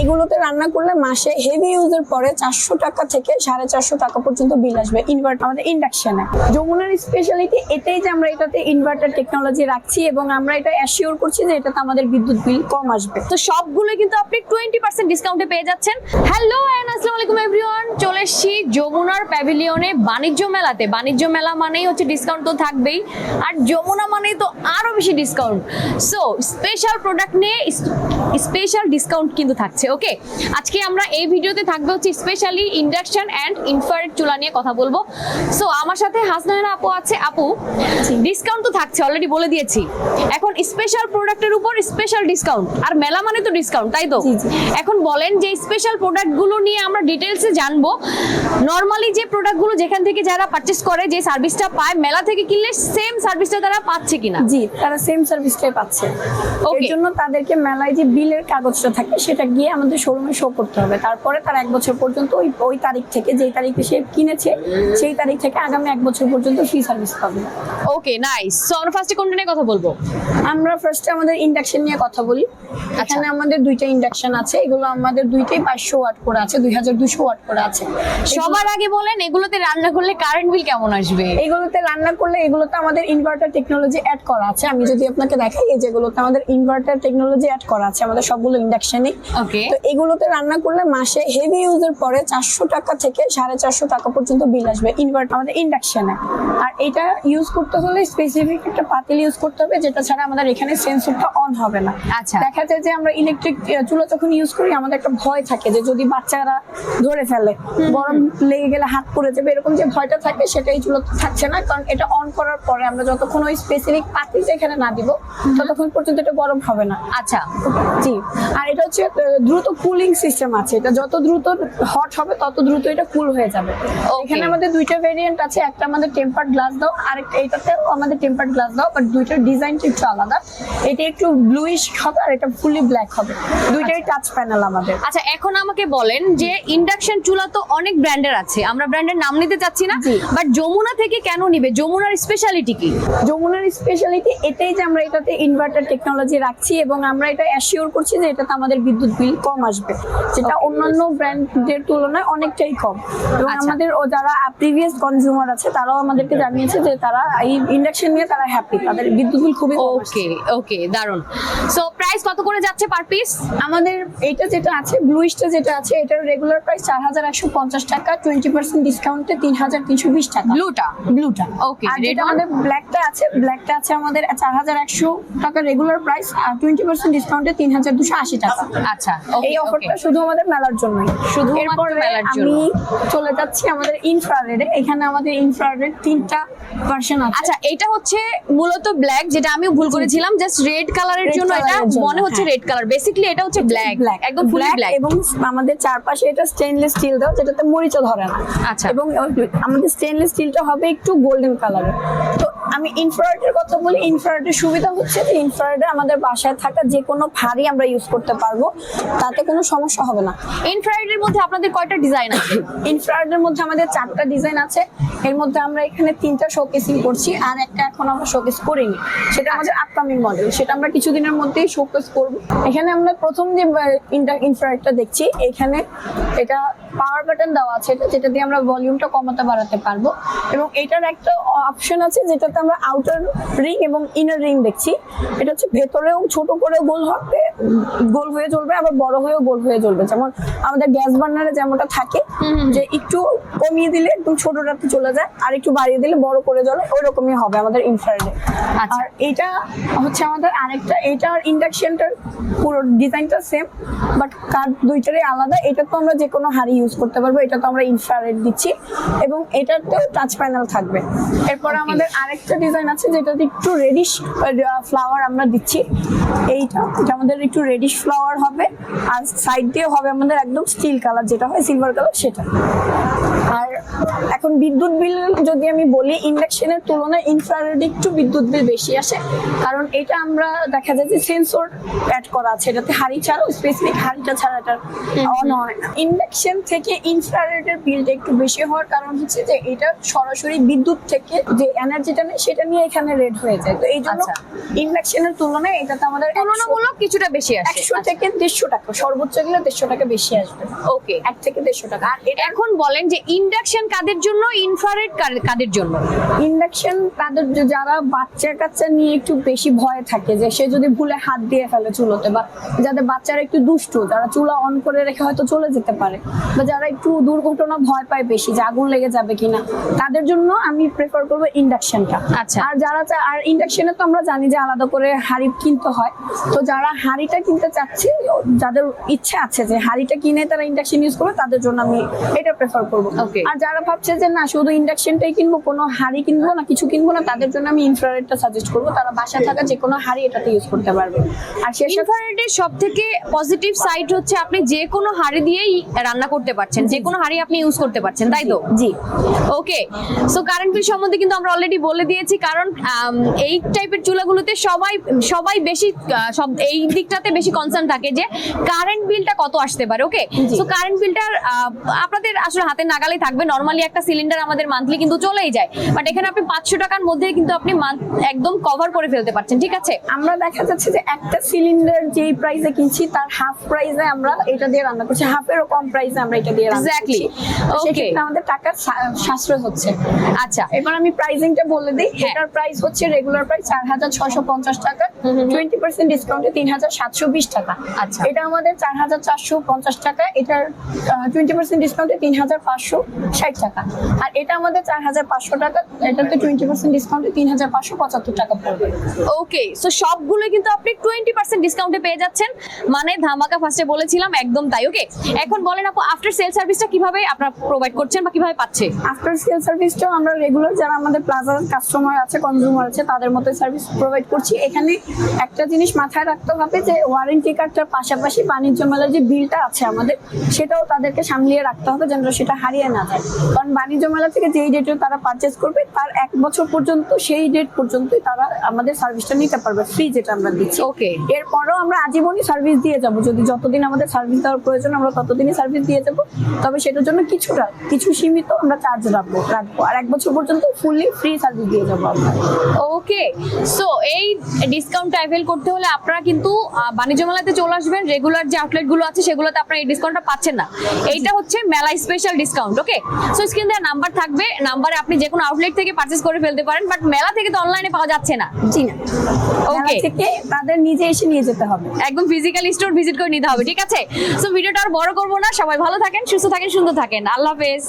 এগুলোতে রান্না করলে মাসে হেভি ইউজের পরে 400 টাকা থেকে 450 টাকা পর্যন্ত বিল আসবে ইনভার্টার আমাদের ইন্ডাকশনে। যমুনার স্পেশালিটি এটাই যে আমরা এটাতে ইনভার্টার টেকনোলজি রাখছি এবং আমরা এটা অ্যাসিওর করছি যে এটাতে আমাদের বিদ্যুৎ বিল কম আসবে। তো সবগুলো কিন্তু আপনি 20% ডিসকাউন্টে পেয়ে যাচ্ছেন। হ্যালো এন্ড আসসালামু আলাইকুম এভরিওয়ান, চলে এসেছি যমুনার প্যাভিলিয়নে বাণিজ্য মেলাতে। বাণিজ্য মেলা মানেই হচ্ছে ডিসকাউন্ট তো থাকবেই, আর যমুনা মানেই তো আরো বেশি ডিসকাউন্ট। সো স্পেশাল প্রোডাক্ট নিয়ে স্পেশাল ডিসকাউন্ট কিন্তু থাকছে। ওকে, আজকে আমরা এই ভিডিওতে থাকবে হচ্ছে স্পেশালি ইন্ডাকশন অ্যান্ড ইনফ্রারেড চুলা নিয়ে কথা বলবো। সো আমার সাথে হাসনাইনা আপু আছে। আপু, ডিসকাউন্ট তো থাকছে, অলরেডি বলে দিয়েছি। এখন স্পেশাল প্রোডাক্টের উপর স্পেশাল ডিসকাউন্ট, আর মেলা মানে তো ডিসকাউন্ট, তাই তো? এখন বলেন যে স্পেশাল প্রোডাক্টগুলো নিয়ে আমরা ডিটেইলসে জানবো। নরমালি যে প্রোডাক্টগুলো যেখান থেকে যারা পারচেজ করে, যে সার্ভিসটা পায়, মেলা থেকে কিনলে সেম সার্ভিসটা তারা পাচ্ছে কিনা? জি, তারা সেম সার্ভিসটাই পাচ্ছে। এর জন্য তাদেরকে মেলায় যে বিলের কাগজটা থাকে সেটা গিয়ে আমাদের শোরুমে শো করতে হবে। তারপরে তার 1 বছর পর্যন্ত ওই তারিখ থেকে, যেই তারিখে সে কিনেছে সেই তারিখ থেকে আগামী 1 বছর পর্যন্ত ফ্রি সার্ভিস পাবে। ওকে, নাইস। সো আমরা ফার্স্টে কোনটা নিয়ে কথা বলবো? আমরা ফার্স্টে আমাদের ইন্ডাকশন নিয়ে কথা বলি। এখানে আমাদের 2টা ইন্ডাকশন আছে। এগুলো আমাদের 2টাই 500 ওয়াট করে আছে, 2200 ওয়াট করে আছে। সবার আগে বলেন, এগুলোতে রান্না করলে কারেন্ট বিল কেমন আসবে? এগুলোতে রান্না করলে এগুলোতে আমাদের ইনভার্টার টেকনোলজি অ্যাড করা আছে। আমি যদি আপনাকে দেখাই, এই যেগুলোতে আমাদের ইনভার্টার টেকনোলজি অ্যাড করা আছে আমাদের সবগুলো ইন্ডাকশনে। ওকে, তো এগুলোতে রান্না করলে মাসে হেভি ইউজের পরে 400 টাকা থেকে 450 টাকা পর্যন্ত বিল আসবে ইনভার্টার আমাদের ইন্ডাকশনে। আর এটা ইউজ করতে হলে স্পেসিফিক একটা পাতিল ইউজ করতে হবে, যেটা ছাড়া আমাদের এখানে সেন্সরটা অন হবে না। আচ্ছা, দেখা যায় যে আমরা ইলেকট্রিক চুলা যখন ইউজ করি আমাদের একটা ভয় থাকে যে যদি বাচ্চারা ধরে ফেলে, গরম লেগে গেলে হাত পড়ে যাবে, এরকম যে ভয়টা থাকে সেটা এই চুলা থাকছে না। কারণ এটা অন করার পরে আমরা যতক্ষণ ওই স্পেসিফিক পাতিলটা এখানে না দিব ততক্ষণ পর্যন্ত এটা গরম হবে না। আচ্ছা, জি। আর এটা হচ্ছে দ্রুত কুলিং সিস্টেম আছে। এটা যত দ্রুত হট হবে তত দ্রুত এটা কুল হয়ে যাবে। এখানে আমাদের 2টা ভেরিয়েন্ট আছে, একটা আমাদের টেম্পারড গ্লাস দাও, আর এটাতেও আমাদের টেম্পারড গ্লাস দাও, বাট 2টার ডিজাইনটা একটু আলাদা। এটা একটু ব্লুইশ হবে আর এটা ফুলি ব্ল্যাক হবে। 2টাই টাচ প্যানেল আমাদের। আচ্ছা, এখন আমাকে বলেন যে ইন্ডাকশন চুলা তো অনেক ব্র্যান্ডের আছে, আমরা ব্র্যান্ডের নাম নিতে চাচ্ছি না, বাট যমুনা থেকে কেন নিবে? যমুনার স্পেশালিটি কি? যমুনার স্পেশালিটি এটাই যে আমরা এটাতে ইনভার্টার টেকনোলজি রাখছি এবং আমরা এটা অ্যাসিওর করছি যে এটাতে আমাদের বিদ্যুৎ বিল কম আসবে, যেটা অন্যান্য ব্র্যান্ডের তুলনায় অনেকটাই কম। এবং আমাদের যারা প্রিভিয়াস কনজিউমার আছে তারাও আমাদেরকে জানিয়েছে যে তারা এই ইন্ডাকশন নিয়ে তারা হ্যাপি, তাদের বিদ্যুৎ বিল খুবই কম আসছে। ওকে ওকে, দারুন। সো প্রাইস কত করে যাচ্ছে পার পিস? আমাদের এটা যেটা আছে, ব্লুইশটা যেটা আছে, এটার রেগুলার প্রাইস 4150 টাকা, 20% ডিসকাউন্টে 3320 টাকা। ব্লুটা ওকে। আর যেটা আমাদের ব্ল্যাকটা আছে আমাদের 4100 টাকা রেগুলার প্রাইস, আর 20% ডিসকাউন্টে 3280 টাকা। আচ্ছা, এই অফারটা শুধু আমাদের মেলার জন্যই। শুধুমাত্র মেলার জন্য। আমি চলে যাচ্ছি আমাদের ইনফ্রারেডে। এখানে আমাদের ইনফ্রারেড 3টা ভার্সন আছে। আচ্ছা, এটা হচ্ছে মূলত ব্ল্যাক, যেটা আমি ভুল করেছিলাম, জাস্ট রেড কালারের জন্য এটা মনে হচ্ছে রেড কালার, বেসিক্যালি এটা হচ্ছে ব্ল্যাক, একদম ফুলি ব্ল্যাক। এবং আমাদের চারপাশে এটা স্টেনলেস স্টিল দাও, যেটাতে মরিচা ধরে না। আচ্ছা, এবং আমাদের স্টেনলেস স্টিলটা হবে একটু গোল্ডেন কালারের। তো আমি ইনফ্রারেডের কথা বলি। ইনফ্রারেডের সুবিধা হচ্ছে যে ইনফ্রারেডে আমাদের বাসায় থাকা যে কোনো ভারী আমরা ইউজ করতে পারবো, তাতে কোনো সমস্যা হবে না। ইনফ্রারেডের মধ্যে আপনাদের কয়টা ডিজাইন আছে? ইনফ্রারেডের মধ্যে আমাদের 4টা ডিজাইন আছে। এর মধ্যে আমরা এখানে 3টা শোকেসিং করছি, আর একটা এখন আমরা শোকেস করিনি, সেটা আমাদের আপকামিং মডেল, সেটা আমরা কিছুদিনের মধ্যেই শোকেস করব। এখানে আমরা প্রথম যে ইনফ্রারেডটা দেখছি, এখানে এটা পাওয়ার বাটন দেওয়া আছে, যেটা দিয়ে আমরা ভলিউমটা কমাতে বাড়াতে পারবো। এবং এটার একটা অপশন আছে যেটাতে আমরা আউটার রিং এবং ইনার রিং দেখছি। এটা হচ্ছে ভেতরেও ছোট করে গোল হবে, গোল হয়ে জ্বলবে, আবার বড় হয়েও গোল হয়ে জ্বলবে। যেমন আমাদের গ্যাস বার্নারে যেমনটা থাকে যে একটু কমিয়ে দিলে একদম ছোটটাতে চলে যায়, আর একটু বাড়িয়ে দিলে বড় করে জ্বলে, ওই রকমই হবে আমাদের ইনফ্রারেডে। আর এটা হচ্ছে আমাদের আরেকটা, এটার ইন্ডাকশনটার পুরো ডিজাইনটা সেম, বাট কাঠ 2টারই আলাদা। এটা তো আমরা যে কোনো হাড়ি ইউজ করতে পারবো, এটা তো আমরা ইনফ্রারেড দিচ্ছি, এবং এটাতেও টাচ প্যানেল থাকবে। এরপরে আমাদের আরেকটা ডিজাইন আছে যেটাতে একটু রেডিশ ফ্লাওয়ার আমরা দিচ্ছি। এটা আমাদের একটু রেডিশ ফ্লাওয়ার হবে, আর সাইড দিয়ে হবে আমাদের একদম স্টিল কালার, যেটা হয় সিলভার কালার, সেটা। আর এখন বিদ্যুৎ বিল যদি আমি বলি, ইন্ডাকশনের তুলনায় ইনফ্রারেড একটু বিদ্যুৎ বিল বেশি আসে, কারণ এটা আমরা দেখা যায় যে সেন্সর অ্যাড করা আছে এটাতে, হাড়ি ছাড়াও স্পেসিফিক হাড়িটা ছাড়া এটা অন হয় না। ইন্ডাকশন থেকে ইনফ্রারেডের বিলটা একটু বেশি হওয়ার কারণ হচ্ছে যে এটা সরাসরি বিদ্যুৎ থেকে যে এনার্জিটা নেই সেটা নিয়ে এখানে রেড হয়ে যায়। তো এই জন্য ইন্ডাকশনের তুলনায় এটাতে আমাদের তুলনামূলক কিছুটা বেশি আসে, 100 থেকে 150 টাকা টাকা, সর্বোচ্চ গেলে 150 টাকা বেশি আসবে। ওকে, 1 থেকে 150 টাকা। আর এটা এখন বলেন যে ইন্ডাকশন কাদের জন্য, ইনফ্রারেড কাদের জন্য? ইন্ডাকশন তাদের যারা বাচ্চা কাচ্চা নিয়ে একটু বেশি ভয় থাকে যে সে যদি ভুলে হাত দিয়ে ফেলে চুলোতে, বা যাদের বাচ্চারা একটু দুষ্টু, যারা চুলা অন করে রেখে হয়তো চলে যেতে পারে, বা যারা একটু দুর্ঘটনা ভয় পায় বেশি যে আগুন লেগে যাবে কিনা, তাদের জন্য আমি প্রেফার করবো ইন্ডাকশনটা। আচ্ছা। আর যারা আর ইন্ডাকশনে তো আমরা জানি যে আলাদা করে হাঁড়ি কিনতে হয়, তো যারা হাঁড়িটা কিনতে চাচ্ছে, যাদের ইচ্ছা আছে যে হাঁড়িটা কিনে তারা ইন্ডাকশন ইউজ করবে, তাদের জন্য আমি এটা প্রেফার করবো। Okay. আর যারা ভাবছে যে না শুধু ইন্ডাকশনটাই কিনবো, কোনো হাঁড়ি কিনবো না, কিছু কিনবো না, তাদের জন্য আমি ইনফ্রারেডটা সাজেস্ট করবো। তারা বাসায় থাকা যে কোনো হাঁড়ি এটাতে ইউজ করতে পারবে। আর সে ইনফ্রারেডের সব থেকে পজিটিভ সাইড হচ্ছে আপনি যে কোনো হাঁড়ি দিয়েই রান্না করতে পারছেন, যে কোনো হাঁড়ি আপনি ইউজ করতে পারছেন, তাই তো? জি। ওকে, সো কারেন্ট বিল সম্বন্ধে কিন্তু আমরা অলরেডি বলে দিয়েছি, কারণ এই টাইপের চুলাগুলোতে সবাই বেশি সব এই দিকটাতে বেশি কনসার্ন থাকে যে কারেন্ট বিলটা কত আসতে পারে। ওকে, জি। সো কারেন্ট বিলটার আপনাদের আসলে হাতে নাগালে থাকবে। নরমালি একটা সিলিন্ডার আমাদের মান্থলি কিন্তু চলেই যায়, বাট এখানে আপনি 500 টাকার মধ্যে কিন্তু আপনি একদম কভার করে ফেলতে পারছেন, ঠিক আছে? আমরা দেখা যাচ্ছে যে একটা সিলিন্ডার যেই প্রাইসে কিনছি তার হাফ প্রাইসে আমরা এটা দিয়ে রান্না করছি, হাফেরও কম প্রাইসে আমরা এটা দিয়ে রান্না Exactly. করছি। Okay. সেক্ষেত্রে আমাদের টাকা সাশ্রয় হচ্ছে। আচ্ছা, এবার আমি প্রাইসিংটা বলে দিই। হ্যাঁ। এটার প্রাইস হচ্ছে রেগুলার প্রাইস 4650 টাকা, 20% ডিসকাউন্টে 3720 টাকা। আচ্ছা। এটা আমাদের 4450 টাকা, এটার 20% ডিসকাউন্টে 3560 টাকা। আর এটা আমাদের 4500 টাকা, এটাতে 20% ডিসকাউন্টে 3575 টাকা পড়বে। ওকে, সো সবগুলো কিন্তু আপনি 20% ডিসকাউন্টে পেয়ে যাচ্ছেন, মানে ধামাকা ফার্স্টে বলেছিলাম, একদম তাই। ওকে, এখন বলেন আপু, আফটার সেল সার্ভিসটা কিভাবে আপনারা প্রোভাইড করছেন বা কিভাবে পাচ্ছে? আফটার সেল সার্ভিসটাও আমরা রেগুলার যারা আমাদের প্লাজার কাস্টমার আছে, কনজিউমার আছে, তাদের মতো সার্ভিস প্রোভাইড করছি। এখানে একটা জিনিস মাথায় রাখতে হবে যে ওয়ারেন্টি কার্ডটার পাশাপাশি বাণিজ্য মেলার যে বিলটা আছে আমাদের, সেটাও তাদেরকে সামলিয়ে রাখতে হবে যেন সেটা হারিয়ে না যায়। কারণ বাণিজ্য মেলা থেকে যেই ডেটে তারা পারচেজ করবে তার 1 বছর পর্যন্ত, সেই ডেট পর্যন্তই তারা আমাদের সার্ভিসটা নিতে পারবে, ফ্রি যেটা আমরা দিচ্ছি। ওকে, এরপরও আমরা আজীবনই সার্ভিস দিয়ে যাব, যদি যতদিন আমাদের সার্ভিস দেওয়ার প্রয়োজন আমরা ততদিনই সার্ভিস দিয়ে যাব। তবে সেটার জন্য কিছু সীমিত আমরা চার্জ রাখবো। আর 1 বছর পর্যন্ত ফুললি ফ্রি সার্ভিস দিয়ে যাবো আমরা। ওকে, সো এই ডিসকাউন্টটা অ্যাভেল করতে হলে আপনারা কিন্তু বাণিজ্য মেলাতে চলে আসবেন। রেগুলার যে আউটলেট গুলো আছে সেগুলোতে আপনারা এই ডিসকাউন্টটা পাচ্ছেন না, এইটা হচ্ছে মেলা স্পেশাল ডিসকাউন্ট। ওকে, সো স্ক্রিনে দেওয়া নাম্বার থাকবে, নাম্বারে আপনি যে কোনো আউটলেট থেকে পারচেজ করে ফেলতে পারেন, বাট মেলা থেকে তো অনলাইনে পাওয়া যাচ্ছে না। জি না, ওকে, মেলা থেকে তাদের নিজে এসে নিয়ে যেতে হবে, একদম ফিজিক্যাল স্টোর ভিজিট করে নিতে হবে, ঠিক আছে? সো ভিডিওটা আর বড় করবো না, সবাই ভালো থাকেন, সুস্থ থাকেন, সুন্দর থাকেন, আল্লাহ হাফেজ।